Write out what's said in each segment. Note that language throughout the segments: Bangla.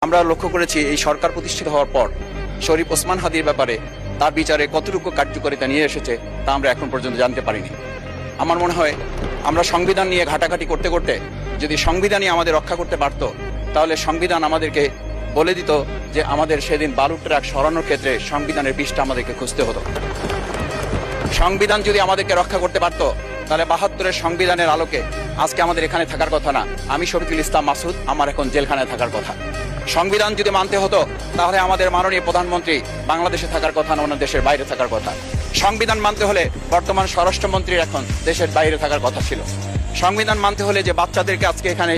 আমরা লক্ষ্য করেছি এই সরকার প্রতিষ্ঠিত হওয়ার পর শরীফ ওসমান হাদির ব্যাপারে তার বিচারে কতটুকু কার্যকারিতা নিয়ে এসেছে তা আমরা এখন পর্যন্ত জানতে পারিনি। আমার মনে হয় আমরা সংবিধান নিয়ে ঘাটাঘাটি করতে করতে যদি সংবিধানই আমাদের রক্ষা করতে পারত, তাহলে সংবিধান আমাদেরকে বলে দিত যে আমাদের সেদিন বালু ট্রাক সরানোর ক্ষেত্রে সংবিধানের পৃষ্ঠা আমাদেরকে খুঁজতে হতো। সংবিধান যদি আমাদেরকে রক্ষা করতে পারত, তাহলে ৭২-এর সংবিধানের আলোকে আজকে আমাদের এখানে থাকার কথা না। আমি শফিকুল ইসলাম মাসুদ, আমার এখন জেলখানায় থাকার কথা। সংবিধান যদি মানতে হতো, তাহলে আমাদের মাননীয় প্রধানমন্ত্রী বাংলাদেশে থাকার কথা না, অন্য দেশের বাইরে থাকার কথা। সংবিধান মানতে হলে বর্তমান স্বরাষ্ট্রমন্ত্রীর এখন দেশের বাইরে থাকার কথা ছিল। সংবিধান মানতে হলে যে বাচ্চাদেরকে আজকে এখানে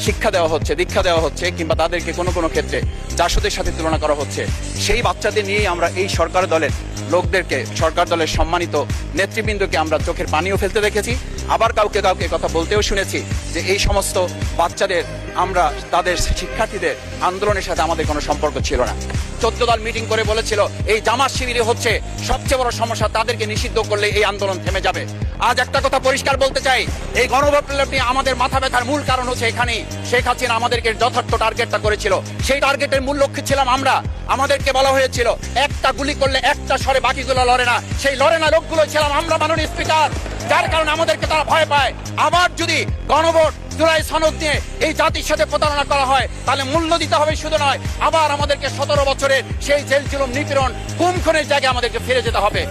শিক্ষা দেওয়া হচ্ছে, দীক্ষা দেওয়া হচ্ছে, কিংবা তাদেরকে কোনো কোনো ক্ষেত্রে জাসদের সাথে তুলনা করা হচ্ছে, সেই বাচ্চাদের নিয়েই আমরা এই সরকার দলের লোকদেরকে, সরকার দলের সম্মানিত নেতৃবৃন্দকে আমরা চোখের পানিও ফেলতে দেখেছি। আবার কাউকে কাউকে কথা বলতেও শুনেছি যে এই সমস্ত বাচ্চাদের, আমরা তাদের শিক্ষার্থীদের আন্দোলনের সাথে আমাদের কোনো সম্পর্ক ছিল না। 14 দল মিটিং করে বলেছিল এই জামাত শিবিরে হচ্ছে সবচেয়ে বড় সমস্যা, তাদেরকে নিষিদ্ধ করলে এই আন্দোলন থেমে যাবে। আজ একটা কথা পরিষ্কার বলতে চাই, এই গণবিপ্লবটি আমাদের মাথা ব্যথার মূল কারণ হচ্ছে এখানেই। শেখ হাসিনা আমাদেরকে যথার্থ টার্গেটটা করেছিল, সেই টার্গেটের মূল লক্ষ্য ছিলাম আমরা। আমাদেরকে বলা হয়েছিল একটা গুলি করলে একটা সরে বাকিগুলো লড়ে না, সেই লড়ে না লোকগুলো ছিলাম আমরা, মাননীয় স্পিকার। যার কারণে আমাদেরকে তারা ভয় পায়। আবার যদি গণভোট জুলাই সনদ নিয়ে এই জাতির সাথে প্রতারণা করা হয়, তাহলে মূল্য দিতে হবে শুধু নয়, আবার আমাদেরকে 17 বছরের সেই জেল জুলুম, নিপীড়ন, গুম খুনের জায়গায় আমাদেরকে ফিরে যেতে হবে।